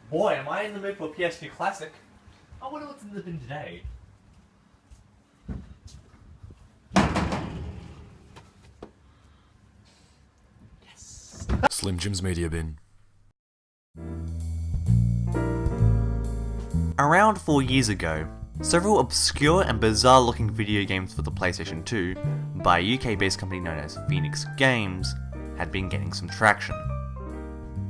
Boy, am I in the mood for a PS2 classic. I wonder what's in the bin today. Yes! SlimJim'sMediaBin. Around 4 years ago, several obscure and bizarre looking video games for the PlayStation 2 by a UK based company known as Phoenix Games had been getting some traction.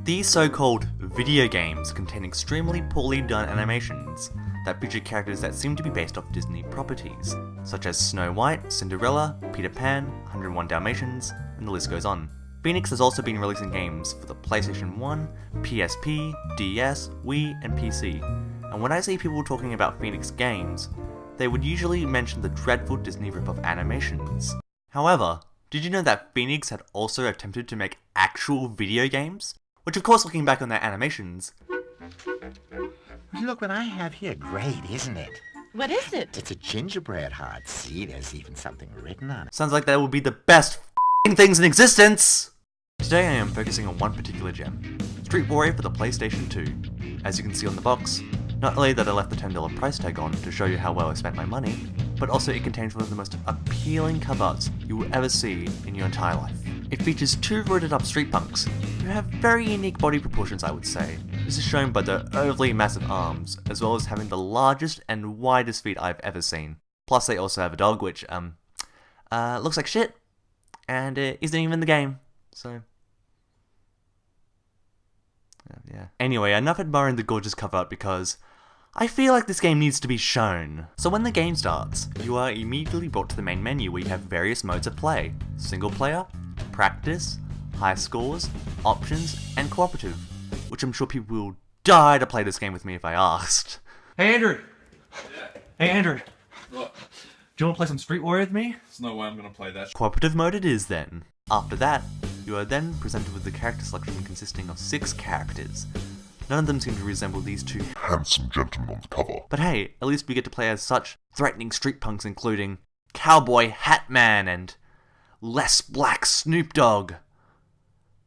These so-called video games contain extremely poorly done animations that feature characters that seem to be based off Disney properties, such as Snow White, Cinderella, Peter Pan, 101 Dalmatians, and the list goes on. Phoenix has also been releasing games for the PlayStation 1, PSP, DS, Wii, and PC, and when I see people talking about Phoenix games, they would usually mention the dreadful Disney rip-off animations. However, did you know that Phoenix had also attempted to make actual video games? Which of course, looking back on their animations... Look what I have here. Great, isn't it? What is it? It's a gingerbread heart. See, there's even something written on it. Sounds like that will be the best things in existence! Today I am focusing on one particular gem, Street Warrior for the PlayStation 2. As you can see on the box, not only that I left the $10 price tag on to show you how well I spent my money, but also it contains one of the most appealing cover arts you will ever see in your entire life. It features two roided up street punks, who have very unique body proportions I would say. This is shown by their overly massive arms, as well as having the largest and widest feet I've ever seen. Plus they also have a dog which, looks like shit, and it isn't even in the game, so... yeah. Anyway, enough admiring the gorgeous cover art because I feel like this game needs to be shown. So when the game starts, you are immediately brought to the main menu where you have various modes of play. Single player, practice, high scores, options, and cooperative. Which I'm sure people will die to play this game with me if I asked. Hey Andrew! Yeah. Hey Andrew! What? Do you want to play some Street Warrior with me? There's no way I'm gonna play that. Cooperative mode it is then. After that, you are then presented with the character selection consisting of 6 characters. None of them seem to resemble these two Handsome gentlemen on the cover. but hey, at least we get to play as such threatening street punks including Cowboy Hatman and Less Black Snoop Dogg.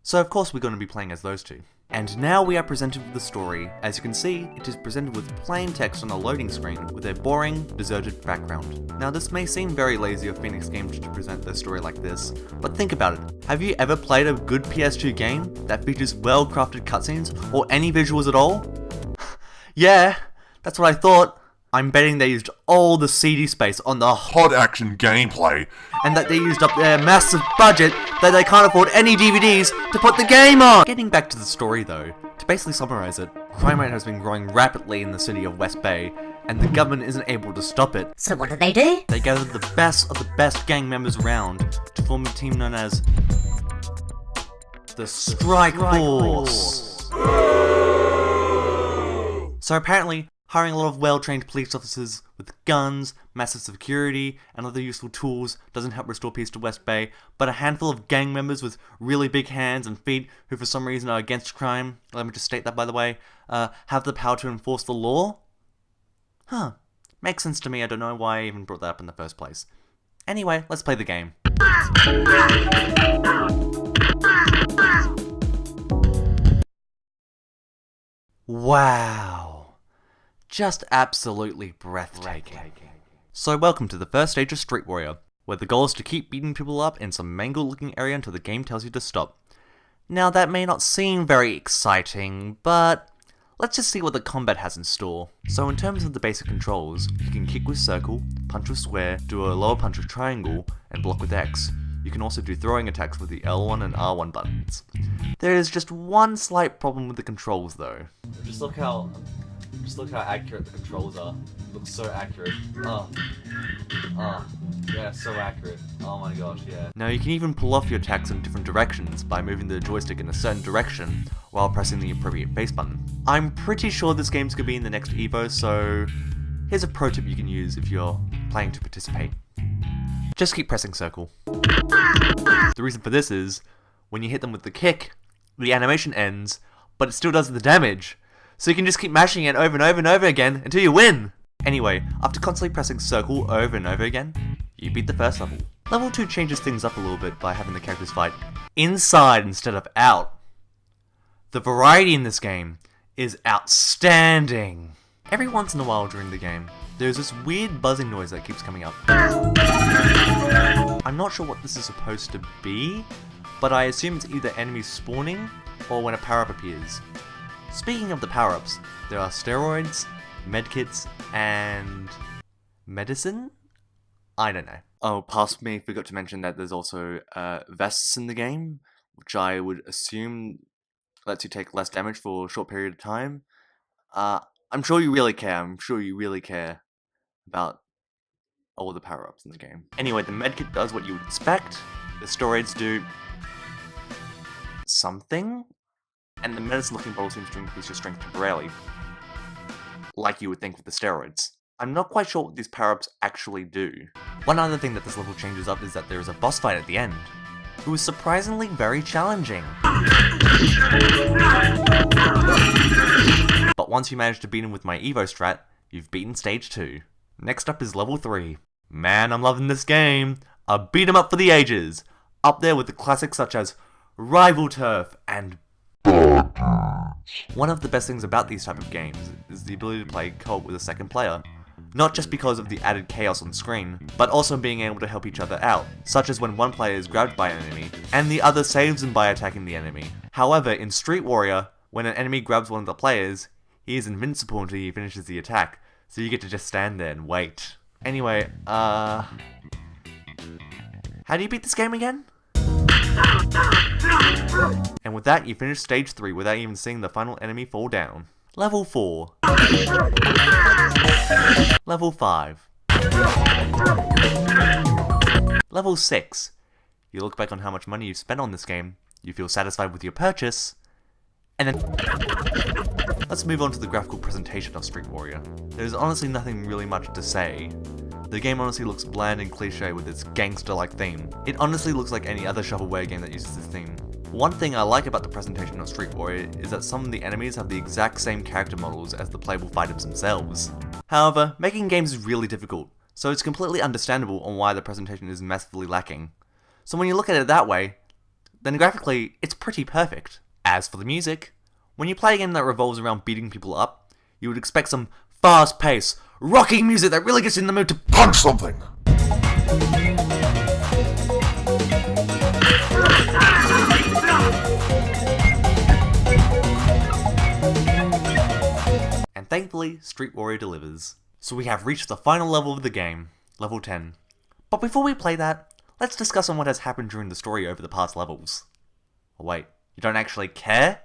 So of course we're going to be playing as those two. And now we are presented with the story. As you can see, it is presented with plain text on a loading screen with a boring, deserted background. Now this may seem very lazy of Phoenix Games to present their story like this, but think about it. Have you ever played a good PS2 game that features well-crafted cutscenes or any visuals at all? Yeah, that's what I thought. I'm betting they used all the CD space on the Hot action gameplay. and that they used up their massive budget that they can't afford any DVDs to put the game on! Getting back to the story though, to basically summarize it, crime rate has been growing rapidly in the city of West Bay, and the government isn't able to stop it. So what do they do? They gathered the best of the best gang members around to form a team known as the Strike Force. So apparently, hiring a lot of well-trained police officers with guns, massive security, and other useful tools doesn't help restore peace to West Bay, but a handful of gang members with really big hands and feet who for some reason are against crime, let me just state that by the way, have the power to enforce the law? Huh. Makes sense to me, I don't know why I even brought that up in the first place. Anyway, let's play the game. Wow. Just absolutely breathtaking. So welcome to the first stage of Street Warrior, where the goal is to keep beating people up in some mangled looking area until the game tells you to stop. Now that may not seem very exciting, but let's just see what the combat has in store. So in terms of the basic controls, you can kick with circle, punch with square, do a lower punch with triangle, and block with X. You can also do throwing attacks with the L1 and R1 buttons. There is just one slight problem with the controls though. Just look how accurate the controls are. It looks so accurate. Yeah, so accurate. Oh my gosh, yeah. Now you can even pull off your attacks in different directions by moving the joystick in a certain direction while pressing the appropriate face button. I'm pretty sure this game's gonna be in the next Evo, so here's a pro tip you can use if you're planning to participate. Just keep pressing circle. The reason for this is, when you hit them with the kick, the animation ends, but it still does the damage. So you can just keep mashing it over and over and over again until you win! Anyway, after constantly pressing circle over and over again, you beat the first level. Level 2 changes things up a little bit by having the characters fight inside instead of out. The variety in this game is outstanding. Every once in a while during the game, there's this weird buzzing noise that keeps coming up. I'm not sure what this is supposed to be, but I assume it's either enemies spawning or when a power-up appears. Speaking of the power-ups, there are steroids, medkits, and medicine? I don't know. Oh, past me, forgot to mention that there's also vests in the game, which I would assume lets you take less damage for a short period of time. I'm sure you really care. I'm sure you really care about all the power-ups in the game. Anyway, the medkit does what you would expect. The steroids do something, and the medicine-looking bottle seems to increase your strength temporarily, like you would think with the steroids. I'm not quite sure what these power-ups actually do. One other thing that this level changes up is that there is a boss fight at the end, who is surprisingly very challenging. But once you manage to beat him with my Evo strat, you've beaten stage 2. Next up is level 3. Man, I'm loving this game. A beat 'em up for the ages. Up there with the classics such as Rival Turf and One of the best things about these type of games is the ability to play co-op with a second player. Not just because of the added chaos on screen, but also being able to help each other out, such as when one player is grabbed by an enemy, and the other saves them by attacking the enemy. However, in Street Warrior, when an enemy grabs one of the players, he is invincible until he finishes the attack, so you get to just stand there and wait. Anyway, how do you beat this game again? And with that, you finish stage 3 without even seeing the final enemy fall down. Level 4. Level 5. Level 6. You look back on how much money you've spent on this game, you feel satisfied with your purchase, and then... Let's move on to the graphical presentation of Street Warrior. There's honestly nothing really much to say. The game honestly looks bland and cliche with its gangster-like theme. It honestly looks like any other shovelware game that uses this theme. One thing I like about the presentation of Street Warrior is that some of the enemies have the exact same character models as the playable fighters themselves. However, making games is really difficult, so it's completely understandable on why the presentation is massively lacking. So when you look at it that way, then graphically, it's pretty perfect. As for the music, when you play a game that revolves around beating people up, you would expect some fast-paced, rocking music that really gets you in the mood to Punch something! And thankfully, Street Warrior delivers. So we have reached the final level of the game, level 10. But before we play that, let's discuss on what has happened during the story over the past levels. Oh wait, you don't actually care?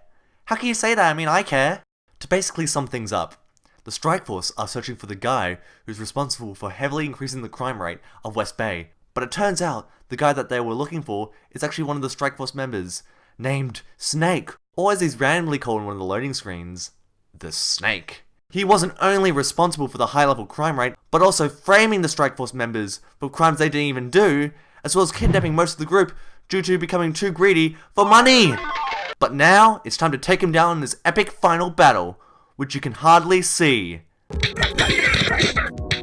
How can you say that? I mean, I care. To basically sum things up, the Strike Force are searching for the guy who's responsible for heavily increasing the crime rate of West Bay. But it turns out, the guy that they were looking for is actually one of the Strike Force members, named Snake, or as he's randomly called in one of the loading screens, the Snake. He wasn't only responsible for the high-level crime rate, but also framing the Strike Force members for crimes they didn't even do, as well as kidnapping most of the group due to becoming too greedy for money! But now, it's time to take him down in this epic final battle, which you can hardly see.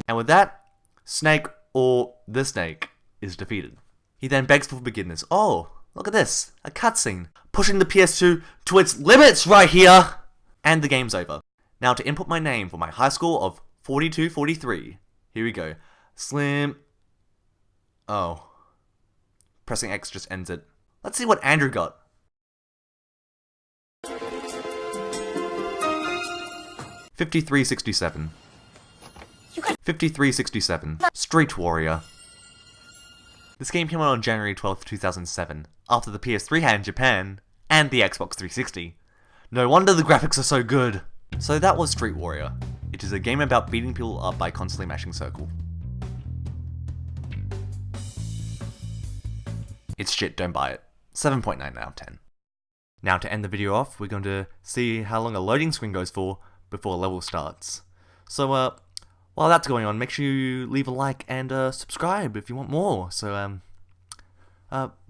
And with that, Snake, or the Snake, is defeated. He then begs for forgiveness. Oh, look at this, a cutscene, pushing the PS2 to its limits right here! And the game's over. Now to input my name for my high score of 4243. Here we go. Slim... Oh. Pressing X just ends it. Let's see what Andrew got. 5367. 5367. Street Warrior. This game came out on January 12th, 2007, after the PS3 had in Japan, and the Xbox 360. No wonder the graphics are so good! So that was Street Warrior. It is a game about beating people up by constantly mashing circle. It's shit, don't buy it. 7.9 out of 10. Now to end the video off, we're going to see how long a loading screen goes for before a level starts. So while that's going on, make sure you leave a like and subscribe if you want more. So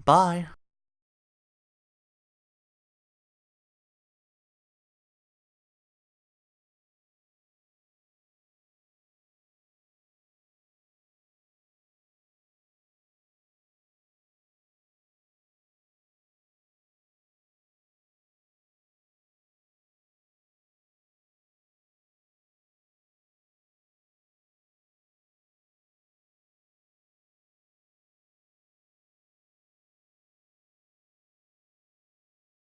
bye!